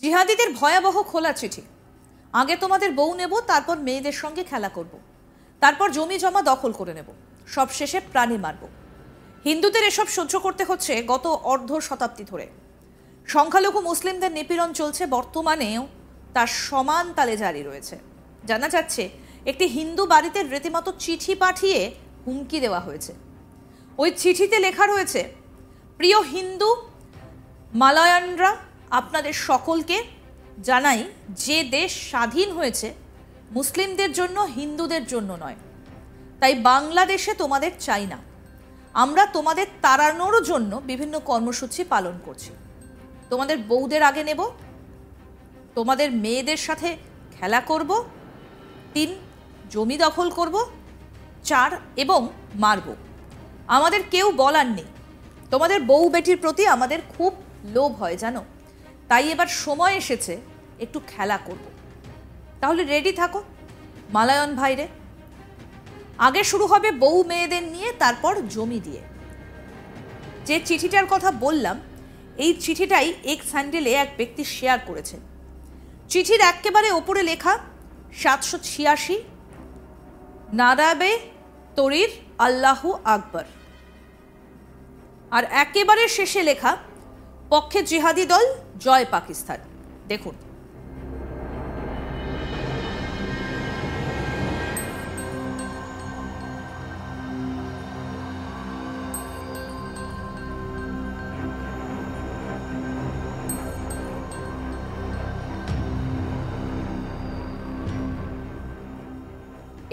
জিহাদিদের ভয়াবহ খোলা চিঠি। আগে তোমাদের বউ নেব, তারপর মেয়েদের সঙ্গে খেলা করব, তারপর জমি জমা দখল করে নেব, সব শেষে প্রাণী মারব। হিন্দুদের এসব সহ্য করতে হচ্ছে গত অর্ধ শতাব্দী ধরে। সংখ্যালঘু মুসলিমদের নিপীড়ন চলছে, বর্তমানেও তার সমান তালে জারি রয়েছে। জানা যাচ্ছে একটি হিন্দু বাড়িতে রীতিমতো চিঠি পাঠিয়ে হুমকি দেওয়া হয়েছে। ওই চিঠিতে লেখা রয়েছে, প্রিয় হিন্দু মালয়ানরা, আপনাদের সকলকে জানাই যে দেশ স্বাধীন হয়েছে মুসলিমদের জন্য, হিন্দুদের জন্য নয়। তাই বাংলাদেশে তোমাদের চাই না। আমরা তোমাদের তাড়ানোর জন্য বিভিন্ন কর্মসূচি পালন করছি। তোমাদের বউদের আগে নেব, তোমাদের মেয়েদের সাথে খেলা করব, 3 জমি দখল করব, 4 এবং মারব। আমাদের কেউ বলার নেই। তোমাদের বউ বেটির প্রতি আমাদের খুব লোভ হয় জানো, তাই এবার সময় এসেছে একটু খেলা করব। তাহলে রেডি থাকো মালয়ান ভাইরে। আগে শুরু হবে বউ মেয়েদের নিয়ে, তারপর জমি দিয়ে। যে চিঠিটার কথা বললাম, এই চিঠিটাই এক্স হ্যান্ডেলে এক ব্যক্তি শেয়ার করেছেন। চিঠির একেবারে ওপরে লেখা 786 নারাবে তরির আল্লাহু আকবর, আর একেবারে শেষে লেখা পক্ষে জিহাদি দল জয় পাকিস্তান। দেখুন,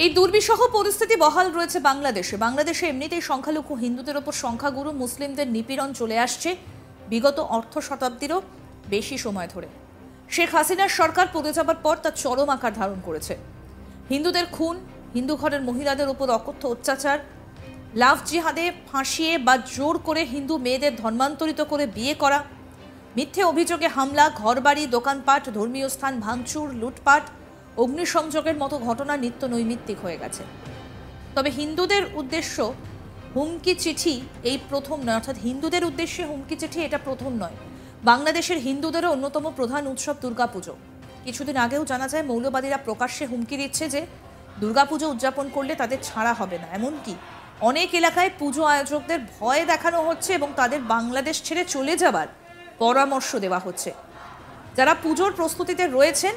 এই দুর্বিষহ পরিস্থিতি বহাল রয়েছে বাংলাদেশে। বাংলাদেশে এমনিতেই সংখ্যালঘু হিন্দুদের ওপর সংখ্যাগুরু মুসলিমদের নিপীড়ন চলে আসছে বিগত অর্ধ শতাব্দীরও বেশি সময় ধরে। শেখ হাসিনার সরকার পড়ে যাবার পর তা চরম আকার ধারণ করেছে। হিন্দুদের খুন, হিন্দু ঘরের মহিলাদের উপর অকথ্য অত্যাচার, লাভ জিহাদে ফাঁসিয়ে বা জোর করে হিন্দু মেয়েদের ধর্মান্তরিত করে বিয়ে করা, মিথ্যে অভিযোগে হামলা, ঘরবাড়ি, দোকানপাট, ধর্মীয় স্থান ভাঙচুর, লুটপাট, অগ্নিসংযোগের মতো ঘটনা নিত্য নৈমিত্তিক হয়ে গেছে। তবে হিন্দুদের উদ্দেশ্য হুমকি চিঠি এই প্রথম নয়, অর্থাৎ হিন্দুদের উদ্দেশ্যে হুমকি চিঠি এটা প্রথম নয়। বাংলাদেশের হিন্দুদেরও অন্যতম প্রধান উৎসব দুর্গাপুজো। কিছুদিন আগেও জানা যায় মৌলবাদীরা প্রকাশ্যে হুমকি দিচ্ছে যে দুর্গাপুজো উদযাপন করলে তাদের ছাড়া হবে না। এমনকি অনেক এলাকায় পুজো আয়োজকদের ভয় দেখানো হচ্ছে এবং তাদের বাংলাদেশ ছেড়ে চলে যাবার পরামর্শ দেওয়া হচ্ছে। যারা পুজোর প্রস্তুতিতে রয়েছেন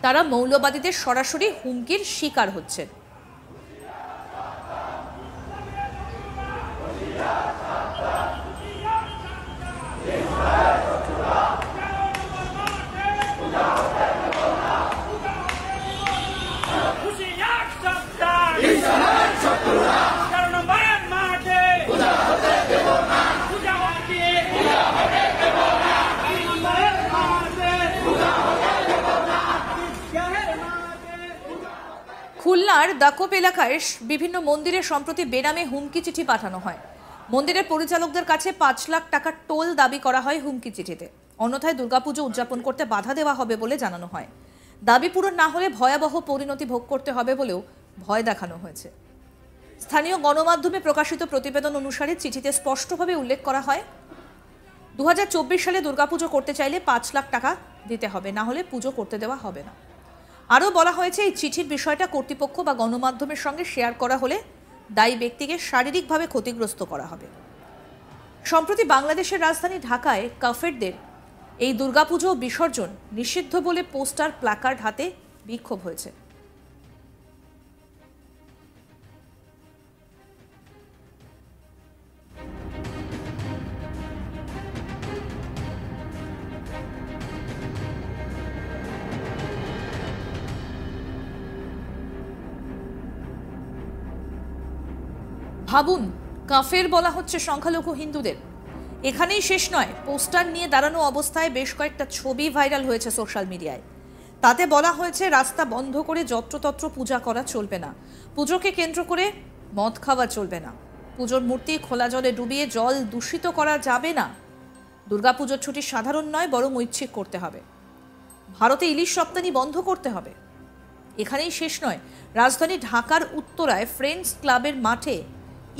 তারা মৌলবাদীদের সরাসরি হুমকির শিকার হচ্ছেন। খুলনার দাকোপ এলাকায় বিভিন্ন মন্দিরে সম্প্রতি বেনামে হুমকি চিঠি পাঠানো হয়। মন্দিরের পরিচালকদের কাছে 5 লাখ টাকার টোল দাবি করা হয় হুমকি চিঠিতে। অন্যথায় দুর্গাপুজো উদযাপন করতে বাধা দেওয়া হবে বলে জানানো হয়। দাবি পূরণ না হলে ভয়াবহ পরিণতি ভোগ করতে হবে বলেও ভয় দেখানো হয়েছে। স্থানীয় গণমাধ্যমে প্রকাশিত প্রতিবেদন অনুসারে চিঠিতে স্পষ্টভাবে উল্লেখ করা হয় 2024 সালে দুর্গাপুজো করতে চাইলে 5 লাখ টাকা দিতে হবে, না হলে পুজো করতে দেওয়া হবে না। আরও বলা হয়েছে এই চিঠির বিষয়টা কর্তৃপক্ষ বা গণমাধ্যমের সঙ্গে শেয়ার করা হলে দায়ী ব্যক্তিকে শারীরিকভাবে ক্ষতিগ্রস্ত করা হবে। সম্প্রতি বাংলাদেশের রাজধানী ঢাকায় কাফেরদের এই দুর্গাপুজো বিসর্জন নিষিদ্ধ বলে পোস্টার, প্ল্যাকার্ড হাতে বিক্ষোভ হয়েছে। ভাবুন, কাফের বলা হচ্ছে সংখ্যালঘু হিন্দুদের। এখানেই শেষ নয়, পোস্টার নিয়ে দাঁড়ানো অবস্থায় বেশ কয়েকটা ছবি ভাইরাল হয়েছে সোশ্যাল মিডিয়ায়। তাতে বলা হয়েছে রাস্তা বন্ধ করে যত্রতত্র পূজা করা চলবে না, পুজোকে কেন্দ্র করে মদ খাওয়া চলবে না, পুজোর মূর্তি খোলা জলে ডুবিয়ে জল দূষিত করা যাবে না, দুর্গাপুজোর ছুটি সাধারণ নয় বরং ঐচ্ছিক করতে হবে, ভারতে ইলিশ রপ্তানি বন্ধ করতে হবে। এখানেই শেষ নয়, রাজধানী ঢাকার উত্তরায় ফ্রেন্ডস ক্লাবের মাঠে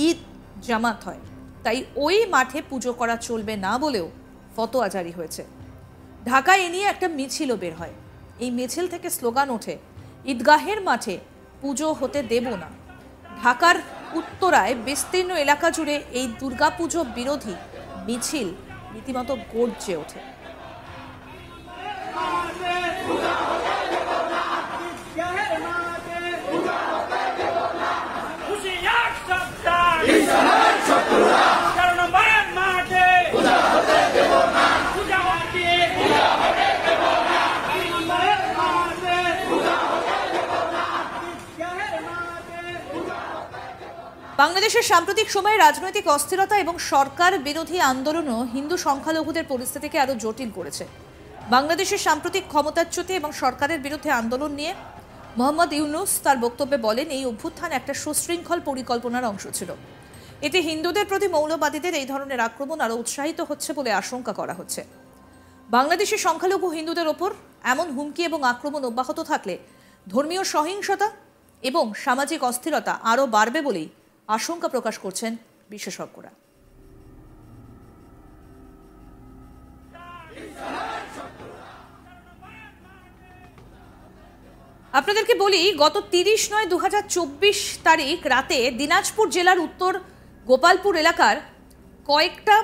ঈদ জামাত হয়, তাই ওই মাঠে পুজো করা চলবে না বলেও ফতোয়া জারি হয়েছে। ঢাকায় এ নিয়ে একটা মিছিলও বের হয়। এই মিছিল থেকে স্লোগান ওঠে, ঈদগাহের মাঠে পুজো হতে দেব না। ঢাকার উত্তরায় বিস্তীর্ণ এলাকা জুড়ে এই দুর্গাপুজো বিরোধী মিছিল রীতিমতো গর্জে ওঠে। বাংলাদেশের সাম্প্রতিক সময়ে রাজনৈতিক অস্থিরতা এবং সরকার বিরোধী আন্দোলনও হিন্দু সংখ্যালঘুদের পরিস্থিতিকে আরো জটিল করেছে। বাংলাদেশের সাম্প্রতিক ক্ষমতাচ্যুতি এবং সরকারের বিরুদ্ধে আন্দোলন নিয়ে মোহাম্মদ ইউনুস তার বক্তব্যে বলেন, এই অভ্যুত্থান একটা সুশৃঙ্খল পরিকল্পনার অংশ ছিল। এতে হিন্দুদের প্রতি মৌলবাদীদের এই ধরনের আক্রমণ আরো উৎসাহিত হচ্ছে বলে আশঙ্কা করা হচ্ছে। বাংলাদেশের সংখ্যালঘু হিন্দুদের ওপর এমন হুমকি এবং আক্রমণ অব্যাহত থাকলে ধর্মীয় সহিংসতা এবং সামাজিক অস্থিরতা আরও বাড়বে বলেই আশঙ্কা প্রকাশ করছেন বিশেষজ্ঞরা। আপনাদেরকে বলি, গত 30/9/2024 তারিখ রাতে দিনাজপুর জেলার উত্তর গোপালপুর এলাকার কয়েকটা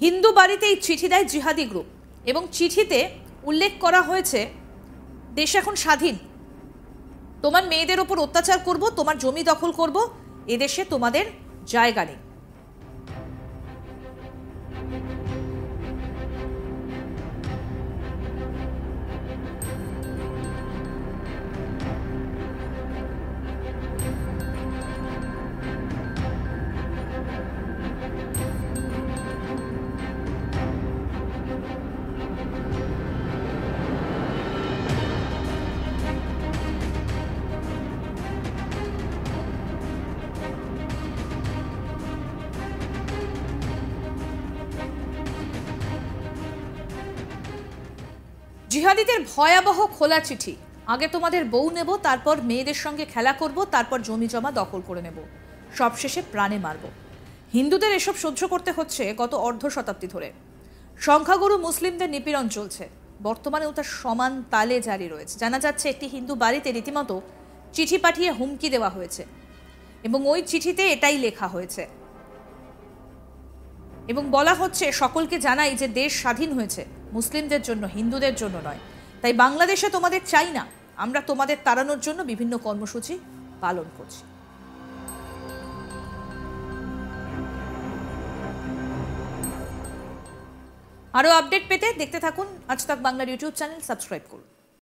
হিন্দু বাড়িতে এই চিঠি দেয় জিহাদি গ্রুপ এবং চিঠিতে উল্লেখ করা হয়েছে, দেশ এখন স্বাধীন, তোমার মেয়েদের ওপর অত্যাচার করব, তোমার জমি দখল করব, এদেশে তোমাদের জায়গা নেই। জিহাদিদের ভয়াবহ খোলা চিঠি, আগে তোমাদের বউ নেব, তারপর মেয়েদের সঙ্গে খেলা করব, তারপর জমি জমা দখল করে নেব, সবশেষে প্রাণে মারব। হিন্দুদের এসব সহ্য করতে হচ্ছে গত অর্ধ শতাব্দী ধরে। সংখ্যাগুরু মুসলিমদের নিপীড়ন চলছে, বর্তমানেও তার সমান তালে জারি রয়েছে। জানা যাচ্ছে একটি হিন্দু বাড়িতে রীতিমতো চিঠি পাঠিয়ে হুমকি দেওয়া হয়েছে এবং ওই চিঠিতে এটাই লেখা হয়েছে এবং বলা হচ্ছে, সকলকে জানাই যে দেশ স্বাধীন হয়েছে মুসলিমদের জন্য, হিন্দুদের জন্য নয়। তাই বাংলাদেশে তোমাদের চাই না, আমরা তোমাদের তাড়ানোর জন্য বিভিন্ন কর্মসূচি পালন করছি। আরও আপডেট পেতে দেখতে থাকুন আজ তাক বাংলার ইউটিউব চ্যানেল, সাবস্ক্রাইব করুন।